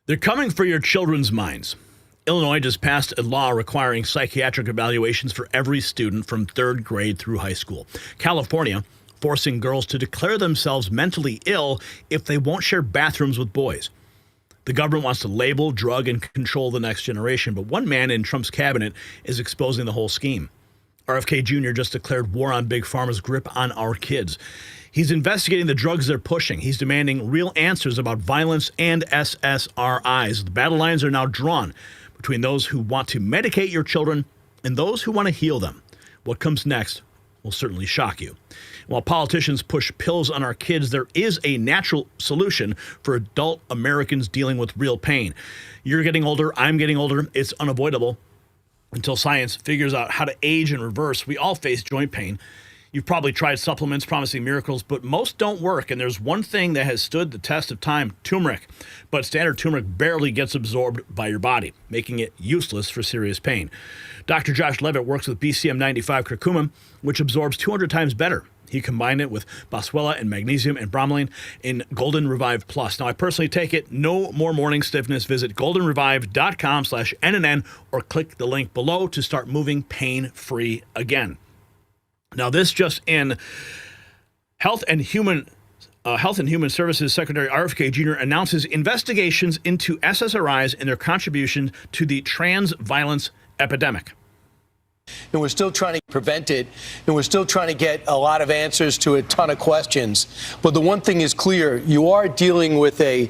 They're coming for your children's minds. Illinois just passed a law requiring psychiatric evaluations for every student from third grade through high school. California forcing girls to declare themselves mentally ill if they won't share bathrooms with boys. The government wants to label, drug, and control the next generation, but one man in Trump's cabinet is exposing the whole scheme. RFK Jr. just declared war on Big Pharma's grip on our kids. He's investigating the drugs they're pushing. He's demanding real answers about violence and SSRIs. The battle lines are now drawn between those who want to medicate your children and those who want to heal them. What comes next will certainly shock you. While politicians push pills on our kids, there is a natural solution for adult Americans dealing with real pain. You're getting older, I'm getting older, it's unavoidable. Until science figures out how to age and reverse, we all face joint pain. You've probably tried supplements promising miracles, but most don't work. And there's one thing that has stood the test of time, turmeric. But standard turmeric barely gets absorbed by your body, making it useless for serious pain. Dr. Josh Levitt works with BCM 95 curcumin, which absorbs 200 times better. He combined it with boswellia and magnesium and bromelain in Golden Revive Plus. Now, I personally take it. No more morning stiffness. Visit goldenrevive.com/NNN or click the link below to start moving pain-free again. Now, this just in, Health and Human Services Secretary RFK Jr. announces investigations into SSRIs and their contribution to the trans violence epidemic. And we're still trying to prevent it, and we're still trying to get a lot of answers to a ton of questions. But the one thing is clear, you are dealing with a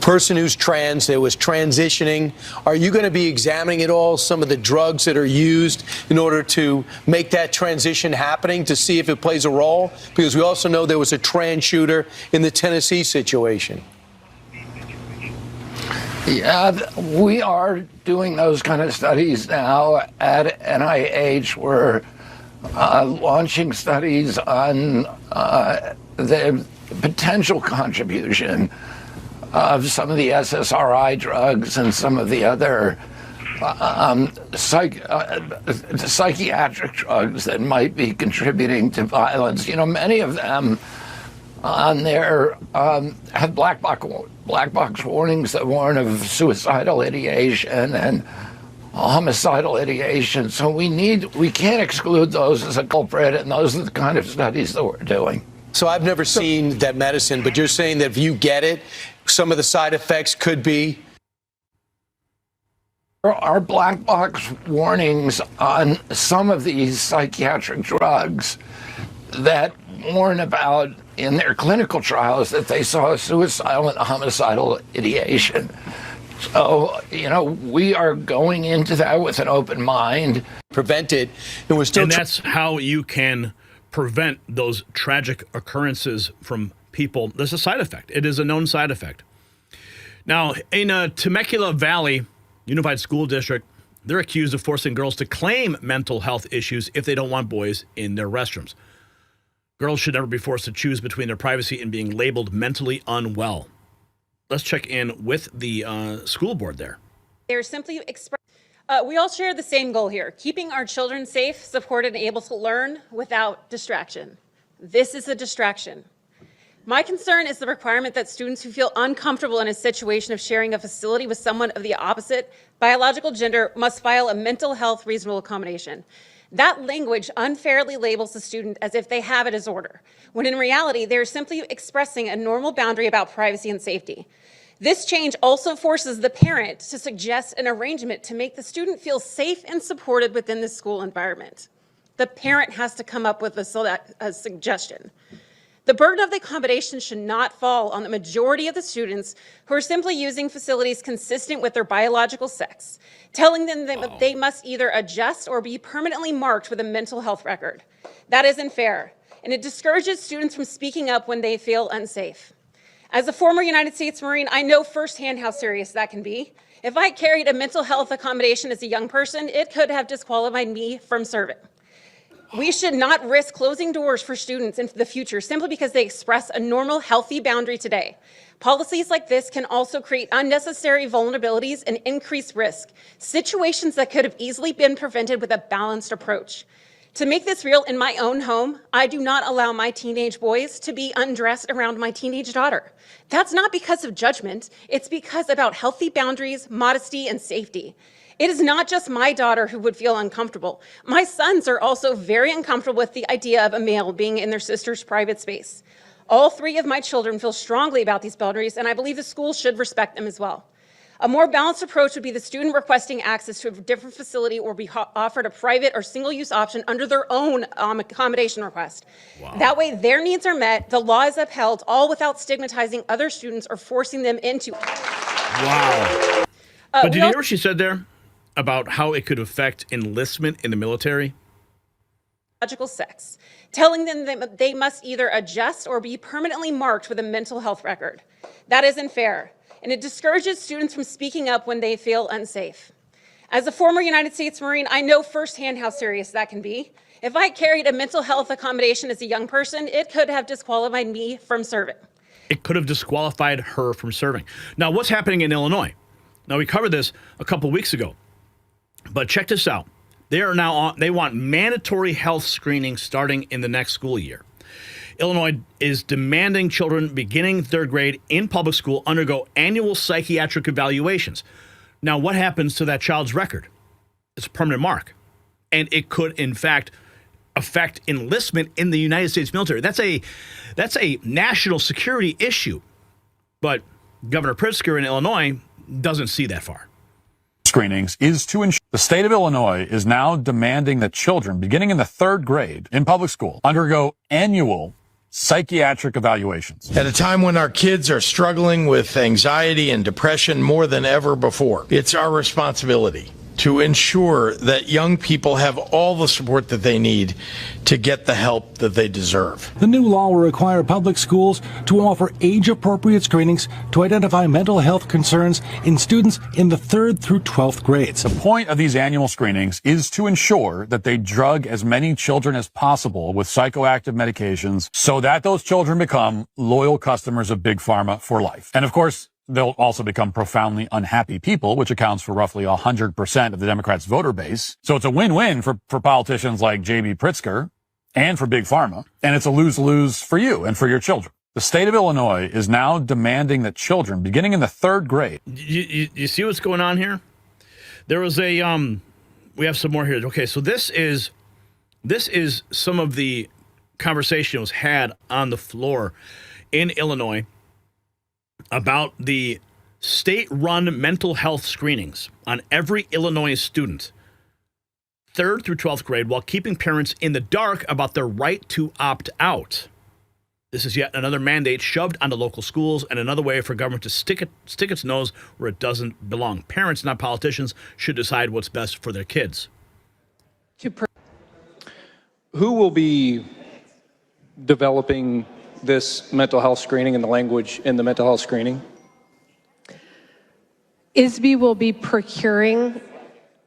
person who's trans, that was transitioning. Are you going to be examining at all some of the drugs that are used in order to make that transition happening, to see if it plays a role? Because we also know there was a trans shooter in the Tennessee situation. Yeah, we are doing those kind of studies now at NIH. We're launching studies on the potential contribution of some of the SSRI drugs and some of the other psychiatric drugs that might be contributing to violence. You know, many of them on there have black box warnings that warn of suicidal ideation and homicidal ideation. So we can't exclude those as a culprit, and those are the kind of studies that we're doing. So I've never seen that medicine, but you're saying that if you get it, some of the side effects could be? There are black box warnings on some of these psychiatric drugs that warn about in their clinical trials that they saw suicidal and homicidal ideation. So, you know, we are going into that with an open mind. Prevent it. And we're still. And that's how you can prevent those tragic occurrences from people. There's a side effect. It is a known side effect. Now, in Temecula Valley Unified School District, they're accused of forcing girls to claim mental health issues if they don't want boys in their restrooms. Girls should never be forced to choose between their privacy and being labeled mentally unwell. Let's check in with the school board there. They're simply we all share the same goal here, keeping our children safe, supported, and able to learn without distraction. This is a distraction. My concern is the requirement that students who feel uncomfortable in a situation of sharing a facility with someone of the opposite biological gender must file a mental health reasonable accommodation. That language unfairly labels the student as if they have a disorder, when in reality, they're simply expressing a normal boundary about privacy and safety. This change also forces the parent to suggest an arrangement to make the student feel safe and supported within the school environment. The parent has to come up with a suggestion. The burden of the accommodation should not fall on the majority of the students who are simply using facilities consistent with their biological sex, telling them that they must either adjust or be permanently marked with a mental health record. That isn't fair, and it discourages students from speaking up when they feel unsafe. As a former United States Marine, I know firsthand how serious that can be. If I carried a mental health accommodation as a young person, it could have disqualified me from serving. We should not risk closing doors for students in the future simply because they express a normal, healthy boundary today. Policies like this can also create unnecessary vulnerabilities and increase risk, situations that could have easily been prevented with a balanced approach. To make this real, in my own home, I do not allow my teenage boys to be undressed around my teenage daughter. That's not because of judgment. It's because about healthy boundaries, modesty, and safety. It is not just my daughter who would feel uncomfortable. My sons are also very uncomfortable with the idea of a male being in their sister's private space. All three of my children feel strongly about these boundaries, and I believe the school should respect them as well. A more balanced approach would be the student requesting access to a different facility or be offered a private or single-use option under their own accommodation request. Wow. That way their needs are met, the law is upheld, all without stigmatizing other students or forcing them into. Wow. But did you hear what she said there about how it could affect enlistment in the military? Sex, telling them that they must either adjust or be permanently marked with a mental health record. That isn't fair, and it discourages students from speaking up when they feel unsafe. As a former United States Marine, I know firsthand how serious that can be. If I carried a mental health accommodation as a young person, it could have disqualified me from serving. It could have disqualified her from serving. Now, what's happening in Illinois? Now, we covered this a couple weeks ago, but check this out. They want mandatory health screening starting in the next school year. Illinois is demanding children beginning third grade in public school undergo annual psychiatric evaluations. Now, what happens to that child's record? It's a permanent mark. And it could, in fact, affect enlistment in the United States military. That's a national security issue. But Governor Pritzker in Illinois doesn't see that far. Screenings is to ensure the state of Illinois is now demanding that children beginning in the third grade in public school undergo annual psychiatric evaluations. At a time when our kids are struggling with anxiety and depression more than ever before, it's our responsibility to ensure that young people have all the support that they need to get the help that they deserve. The new law will require public schools to offer age-appropriate screenings to identify mental health concerns in students in the 3rd through 12th grades. The point of these annual screenings is to ensure that they drug as many children as possible with psychoactive medications so that those children become loyal customers of Big Pharma for life. And of course, they'll also become profoundly unhappy people, which accounts for roughly 100% of the Democrats' voter base. So it's a win-win for politicians like J.B. Pritzker and for Big Pharma. And it's a lose-lose for you and for your children. The state of Illinois is now demanding that children beginning in the 3rd grade. You see what's going on here? There was we have some more here. Okay, so this is some of the conversation was had on the floor in Illinois about the state-run mental health screenings on every Illinois student, 3rd through 12th grade, while keeping parents in the dark about their right to opt out. This is yet another mandate shoved onto local schools and another way for government to stick its nose where it doesn't belong. Parents, not politicians, should decide what's best for their kids. Who will be developing this mental health screening and the language in the mental health screening? ISB will be procuring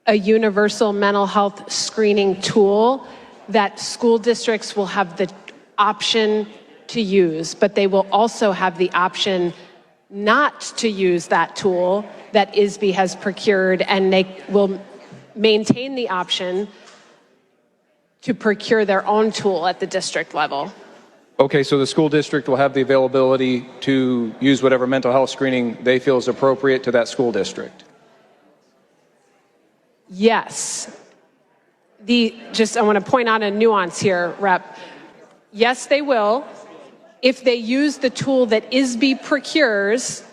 a universal mental health screening tool that school districts will have the option to use, but they will also have the option not to use that tool that ISB has procured, and they will maintain the option to procure their own tool at the district level. Okay, so the school district will have the availability to use whatever mental health screening they feel is appropriate to that school district. Yes. I want to point out a nuance here, Rep. Yes, they will. If they use the tool that ISB procures,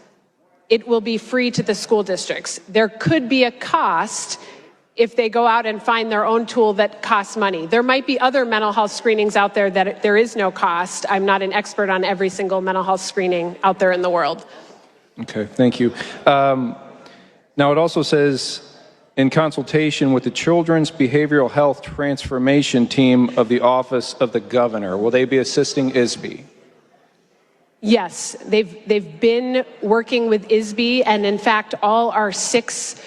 it will be free to the school districts. There could be a cost if they go out and find their own tool that costs money. There might be other mental health screenings out there that there is no cost. I'm not an expert on every single mental health screening out there in the world. Okay, thank you. Now it also says, in consultation with the Children's Behavioral Health Transformation Team of the Office of the Governor, will they be assisting ISB? Yes, they've been working with ISB, and in fact, all our 6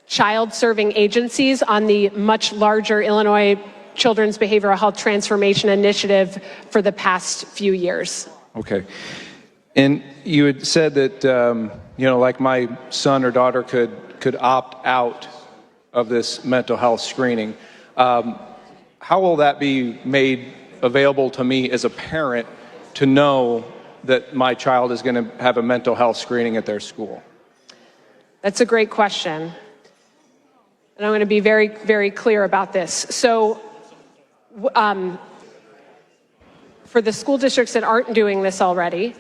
child-serving agencies on the much larger Illinois Children's Behavioral Health Transformation Initiative for the past few years. Okay. And you had said that, like my son or daughter could opt out of this mental health screening. how will that be made available to me as a parent to know that my child is going to have a mental health screening at their school? That's a great question. And I'm going to be very, very clear about this. So for the school districts that aren't doing this already,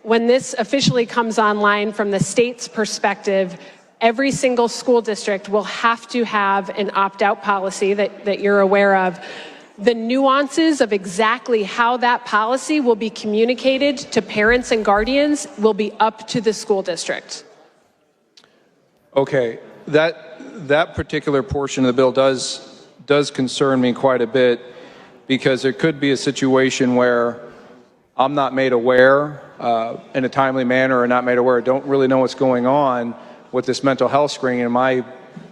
when this officially comes online from the state's perspective, every single school district will have to have an opt-out policy that you're aware of. The nuances of exactly how that policy will be communicated to parents and guardians will be up to the school district. Okay, that particular portion of the bill does concern me quite a bit, because there could be a situation where I'm not made aware in a timely manner, or not made aware, don't really know what's going on with this mental health screening, and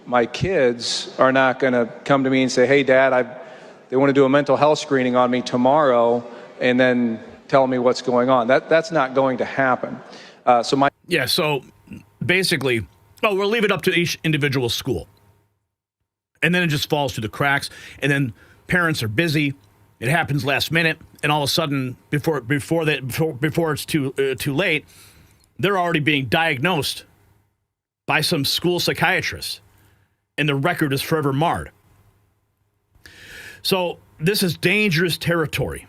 my kids are not going to come to me and say, hey, Dad, they want to do a mental health screening on me tomorrow, and then tell me what's going on. That's not going to happen. So basically, we'll leave it up to each individual school. And then it just falls through the cracks, and then parents are busy. It happens last minute, and all of a sudden, before it's too late, they're already being diagnosed by some school psychiatrist, and the record is forever marred. So this is dangerous territory.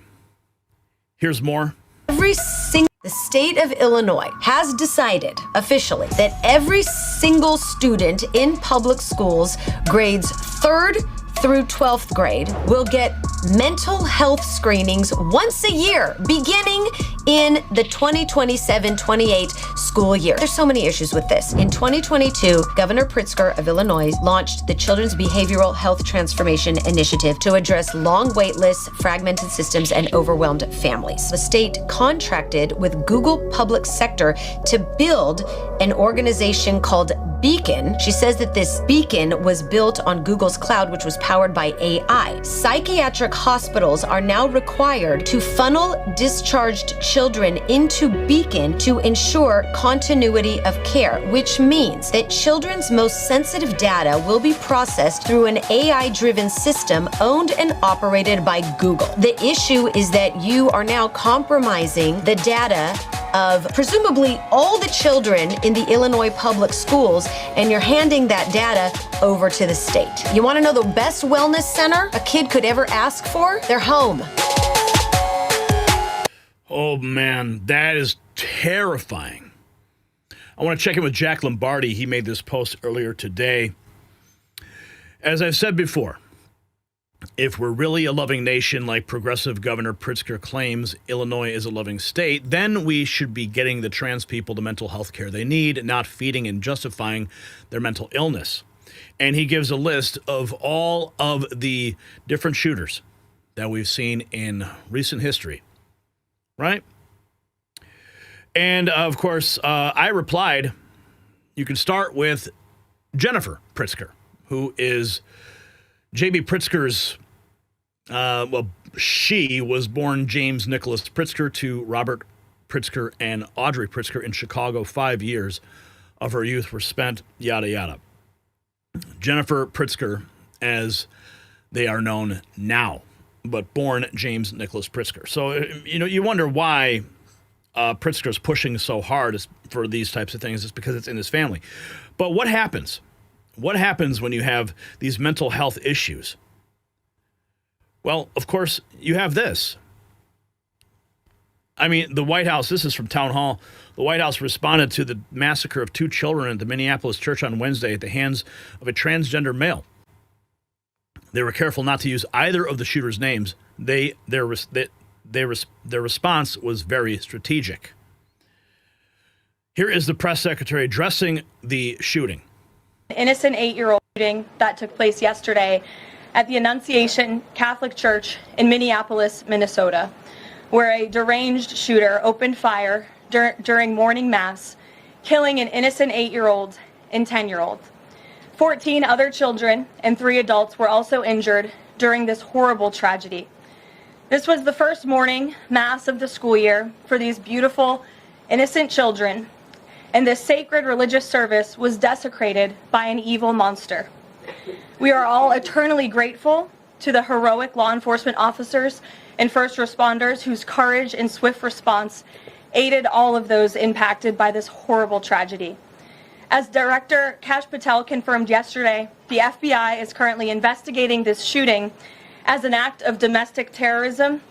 Here's more. The state of Illinois has decided officially that every single student in public schools, grades 3rd through 12th grade, will get mental health screenings once a year, beginning in the 2027-28 school year. There's so many issues with this. In 2022, Governor Pritzker of Illinois launched the Children's Behavioral Health Transformation Initiative to address long wait lists, fragmented systems, and overwhelmed families. The state contracted with Google Public Sector to build an organization called Beacon. She says that this Beacon was built on Google's cloud, which was powered by AI. Psychiatric hospitals are now required to funnel discharged children into Beacon to ensure continuity of care, which means that children's most sensitive data will be processed through an AI-driven system owned and operated by Google. The issue is that you are now compromising the data of presumably all the children in the Illinois public schools, and you're handing that data over to the state. You want to know the best wellness center a kid could ever ask for? Their home. Oh man, that is terrifying. I want to check in with Jack Lombardi. He made this post earlier today. As I've said before, if we're really a loving nation like progressive Governor Pritzker claims Illinois is a loving state, then we should be getting the trans people the mental health care they need, not feeding and justifying their mental illness. And he gives a list of all of the different shooters that we've seen in recent history, right? And of course, I replied, you can start with Jennifer Pritzker, who is J.B. Pritzker's, she was born James Nicholas Pritzker to Robert Pritzker and Audrey Pritzker in Chicago. 5 years of her youth were spent, yada, yada. Jennifer Pritzker, as they are known now, but born James Nicholas Pritzker. So, you wonder why Pritzker's pushing so hard for these types of things. It's because it's in his family. But what happens? What happens when you have these mental health issues? Well, of course, you have this. I mean, the White House, this is from Town Hall. The White House responded to the massacre of 2 children at the Minneapolis church on Wednesday at the hands of a transgender male. They were careful not to use either of the shooters' names. Their response was very strategic. Here is the press secretary addressing the shooting. An innocent 8-year-old shooting that took place yesterday at the Annunciation Catholic Church in Minneapolis, Minnesota, where a deranged shooter opened fire during morning mass, killing an innocent 8-year-old and 10-year-old. 14 other children and 3 adults were also injured during this horrible tragedy. This was the first morning mass of the school year for these beautiful, innocent children, and this sacred religious service was desecrated by an evil monster. We are all eternally grateful to the heroic law enforcement officers and first responders whose courage and swift response aided all of those impacted by this horrible tragedy. As Director Kash Patel confirmed yesterday, the FBI is currently investigating this shooting as an act of domestic terrorism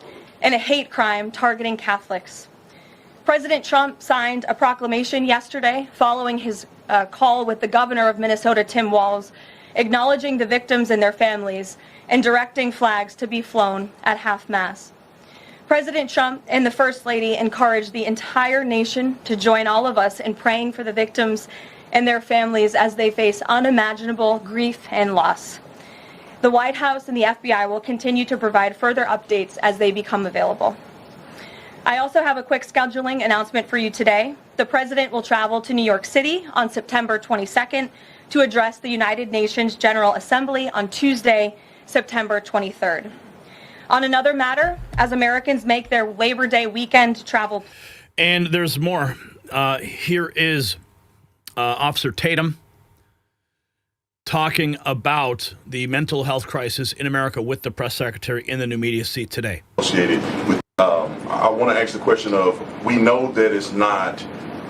and a hate crime targeting Catholics. President Trump signed a proclamation yesterday following his call with the governor of Minnesota, Tim Walz, acknowledging the victims and their families and directing flags to be flown at half-mast. President Trump and the First Lady encouraged the entire nation to join all of us in praying for the victims and their families as they face unimaginable grief and loss. The White House and the FBI will continue to provide further updates as they become available. I also have a quick scheduling announcement for you today. The President will travel to New York City on September 22nd to address the United Nations General Assembly on Tuesday, September 23rd. On another matter, as Americans make their Labor Day weekend travel. And there's more. Here is Officer Tatum talking about the mental health crisis in America with the press secretary in the new media seat today. Associated with, I want to ask the question of, we know that it's not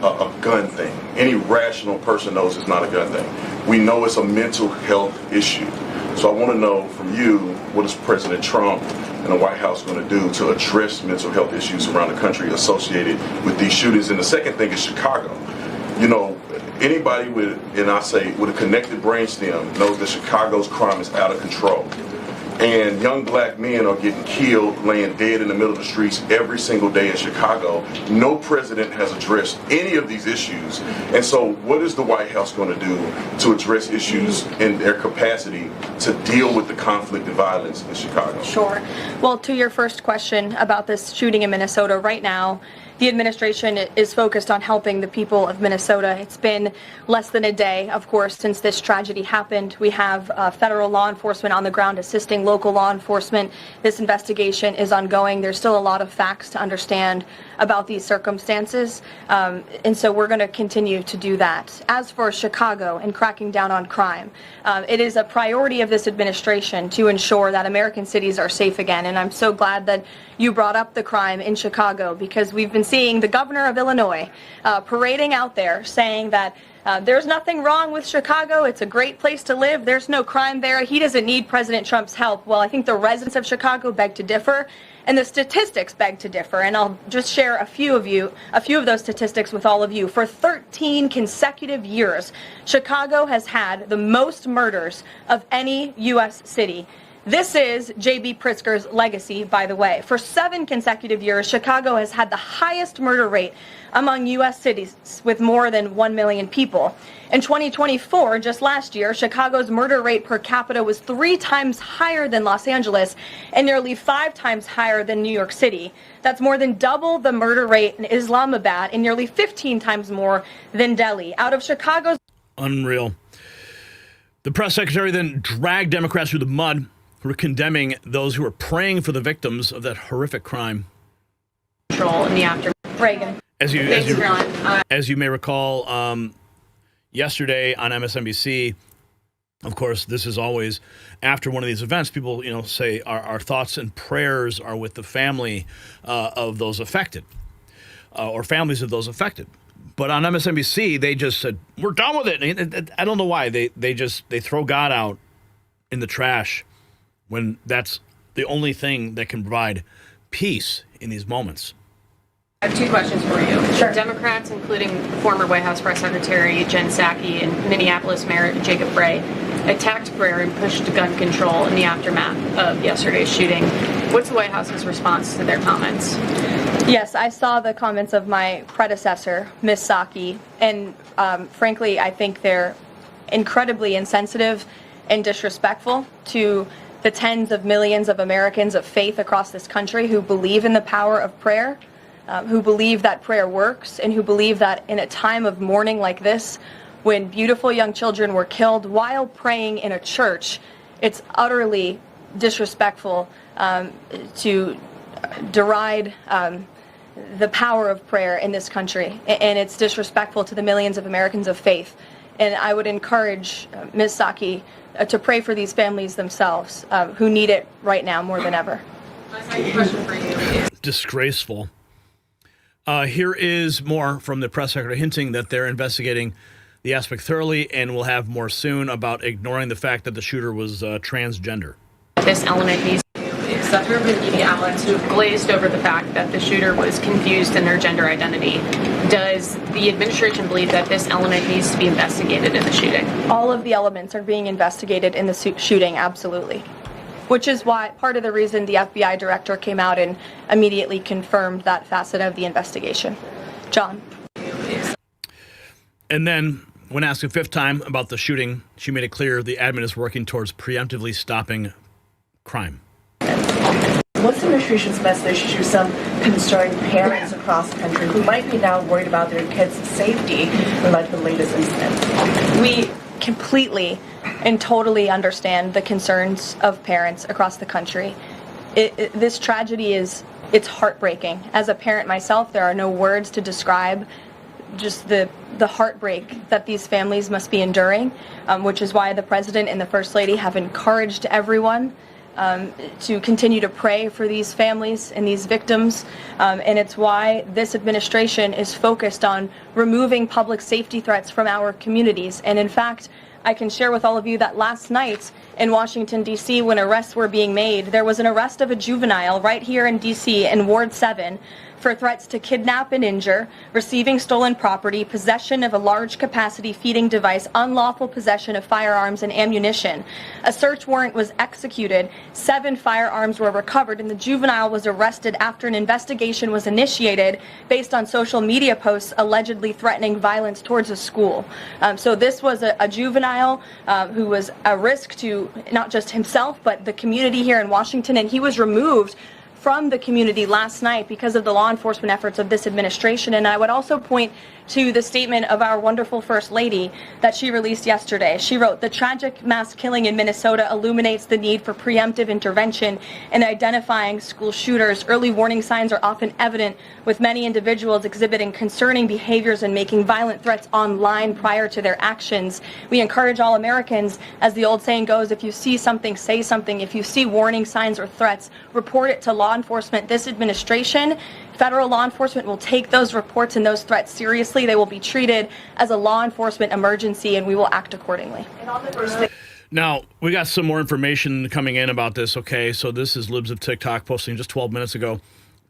a gun thing. Any rational person knows it's not a gun thing. We know it's a mental health issue. So I want to know from you, what is President Trump and the White House going to do to address mental health issues around the country associated with these shootings? And the second thing is Chicago. You know, anybody with, and I say, with a connected brainstem knows that Chicago's crime is out of control. And young black men are getting killed, laying dead in the middle of the streets every single day in Chicago. No president has addressed any of these issues. And so what is the White House going to do to address issues in their capacity to deal with the conflict and violence in Chicago? Sure. Well, to your first question about this shooting in Minnesota, right now, the administration is focused on helping the people of Minnesota. It's been less than a day, of course, since this tragedy happened. We have federal law enforcement on the ground assisting local law enforcement. This investigation is ongoing. There's still a lot of facts to understand about these circumstances, and so we're going to continue to do that. As for Chicago and cracking down on crime, it is a priority of this administration to ensure that American cities are safe again, and I'm so glad that you brought up the crime in Chicago, because we've been seeing the governor of Illinois parading out there saying that there's nothing wrong with Chicago. It's a great place to live. There's no crime there. He doesn't need President Trump's help. Well, I think the residents of Chicago beg to differ, and the statistics beg to differ. And I'll just share a few of those statistics with all of you. For 13 consecutive years, Chicago has had the most murders of any U.S. city. This is J.B. Pritzker's legacy, by the way. For 7 consecutive years, Chicago has had the highest murder rate among U.S. cities with more than 1 million people. In 2024, just last year, Chicago's murder rate per capita was 3 times higher than Los Angeles and nearly 5 times higher than New York City. That's more than double the murder rate in Islamabad and nearly 15 times more than Delhi. Out of Chicago's... Unreal. The press secretary then dragged Democrats through the mud, who were condemning those who were praying for the victims of that horrific crime. Control in the aftermath. Reagan. As you may recall, yesterday on MSNBC, of course, this is always after one of these events, people, say our thoughts and prayers are with the family of those affected, or families of those affected. But on MSNBC, they just said, we're done with it. I don't know why. They throw God out in the trash when that's the only thing that can provide peace in these moments. I have 2 questions for you. Sure. Democrats, including former White House Press Secretary Jen Psaki and Minneapolis Mayor Jacob Frey, attacked prayer and pushed gun control in the aftermath of yesterday's shooting. What's the White House's response to their comments? Yes, I saw the comments of my predecessor, Ms. Psaki, and frankly, I think they're incredibly insensitive and disrespectful to the tens of millions of Americans of faith across this country who believe in the power of prayer, who believe that prayer works, and who believe that in a time of mourning like this, when beautiful young children were killed while praying in a church, it's utterly disrespectful to deride the power of prayer in this country, and it's disrespectful to the millions of Americans of faith. And I would encourage Ms. Psaki to pray for these families themselves who need it right now more than ever. My second question for you is Disgraceful. Here is more from the press secretary hinting that they're investigating the aspect thoroughly and will have more soon about ignoring the fact that the shooter was transgender. this element needs to do is that there have been media outlets who have glazed over the fact that the shooter was confused in their gender identity. Does the administration believe that this element needs to be investigated in the shooting? All of the elements are being investigated in the shooting, absolutely. Which is why part of the reason the FBI director came out and immediately confirmed that facet of the investigation. John. And then, when asked a fifth time about the shooting, she made it clear the admin is working towards preemptively stopping crime. What's the administration's message to some concerned parents across the country who might be now worried about their kids' safety in light of the latest incident? We completely and totally understand the concerns of parents across the country. This tragedy it's heartbreaking. As a parent myself, there are no words to describe just the heartbreak that these families must be enduring, which is why the President and the First Lady have encouraged everyone to continue to pray for these families and these victims. And it's why this administration is focused on removing public safety threats from our communities. And in fact, I can share with all of you that last night in Washington, D.C., when arrests were being made, there was an arrest of a juvenile right here in D.C. in Ward 7 for threats to kidnap and injure, receiving stolen property, possession of a large capacity feeding device, unlawful possession of firearms and ammunition. A search warrant was executed, 7 firearms were recovered, and the juvenile was arrested after an investigation was initiated based on social media posts allegedly threatening violence towards a school. So this was a juvenile who was a risk to not just himself, but the community here in Washington, and he was removed from the community last night because of the law enforcement efforts of this administration. And I would also point to the statement of our wonderful First Lady that she released yesterday. She wrote, "The tragic mass killing in Minnesota illuminates the need for preemptive intervention in identifying school shooters. Early warning signs are often evident, with many individuals exhibiting concerning behaviors and making violent threats online prior to their actions. We encourage all Americans, as the old saying goes, if you see something, say something. If you see warning signs or threats, report it to law enforcement." This administration, federal law enforcement, will take those reports and those threats seriously. They will be treated as a law enforcement emergency, and we will act accordingly. Now, we got some more information coming in about this, okay? So this is Libs of TikTok posting just 12 minutes ago.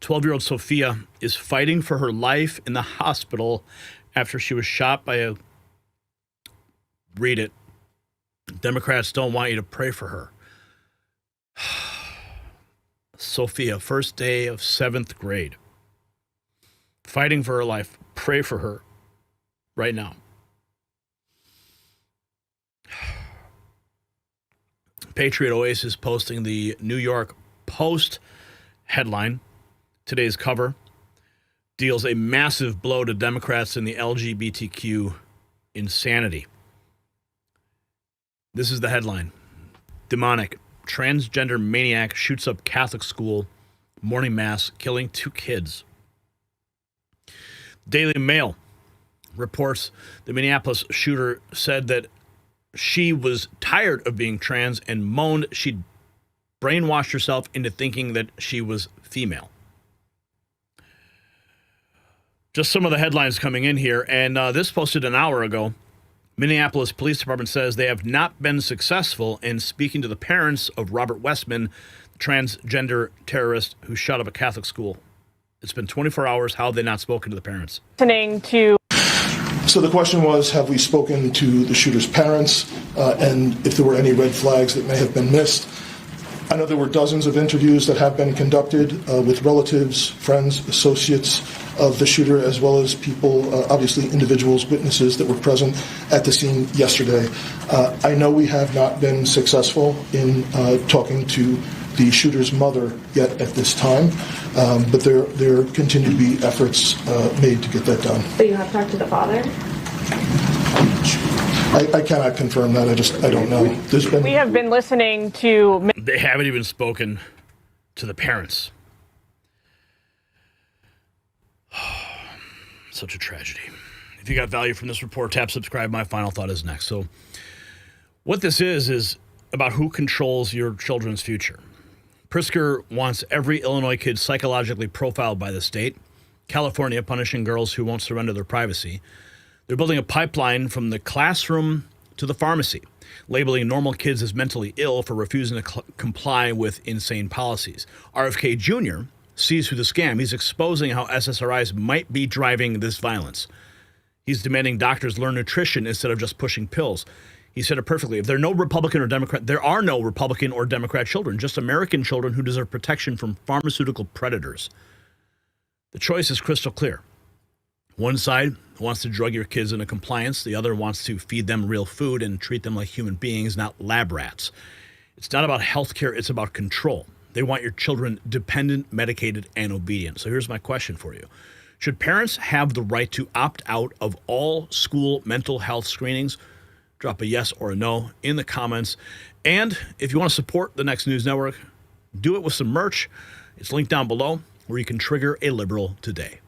12-year-old Sophia is fighting for her life in the hospital after she was shot by a... Read it. Democrats don't want you to pray for her. Sophia, first day of 7th grade. Fighting for her life. Pray for her right now. Patriot Oasis posting the New York Post headline. Today's cover deals a massive blow to Democrats in the LGBTQ insanity. This is the headline. Demonic. Transgender maniac shoots up Catholic school morning mass, killing 2 kids. Daily Mail reports the Minneapolis shooter said that she was tired of being trans and moaned she'd brainwashed herself into thinking that she was female. Just some of the headlines coming in here, and this posted an hour ago. Minneapolis Police Department says they have not been successful in speaking to the parents of Robert Westman, the transgender terrorist who shot up a Catholic school. It's been 24 hours. How have they not spoken to the parents? Listening to. So the question was, have we spoken to the shooter's parents and if there were any red flags that may have been missed? I know there were dozens of interviews that have been conducted with relatives, friends, associates of the shooter, as well as people, obviously individuals, witnesses that were present at the scene yesterday. I know we have not been successful in talking to the shooter's mother yet at this time, but there continue to be efforts made to get that done. But you have talked to the father? I cannot confirm that. I don't know. We have been listening to. They haven't even spoken to the parents. Such a tragedy. If you got value from this report, tap subscribe. My final thought is next. So what this is about who controls your children's future. Pritzker wants every Illinois kid psychologically profiled by the state. California punishing girls who won't surrender their privacy. They're building a pipeline from the classroom to the pharmacy, labeling normal kids as mentally ill for refusing to comply with insane policies. RFK Jr. sees through the scam. He's exposing how SSRIs might be driving this violence. He's demanding doctors learn nutrition instead of just pushing pills. He said it perfectly. If there are no Republican or Democrat, there are no Republican or Democrat children, just American children who deserve protection from pharmaceutical predators. The choice is crystal clear. One side wants to drug your kids into compliance. The other wants to feed them real food and treat them like human beings, not lab rats. It's not about healthcare. It's about control. They want your children dependent, medicated, and obedient. So here's my question for you. Should parents have the right to opt out of all school mental health screenings? Drop a yes or a no in the comments. And if you want to support the Next News Network, do it with some merch. It's linked down below where you can trigger a liberal today.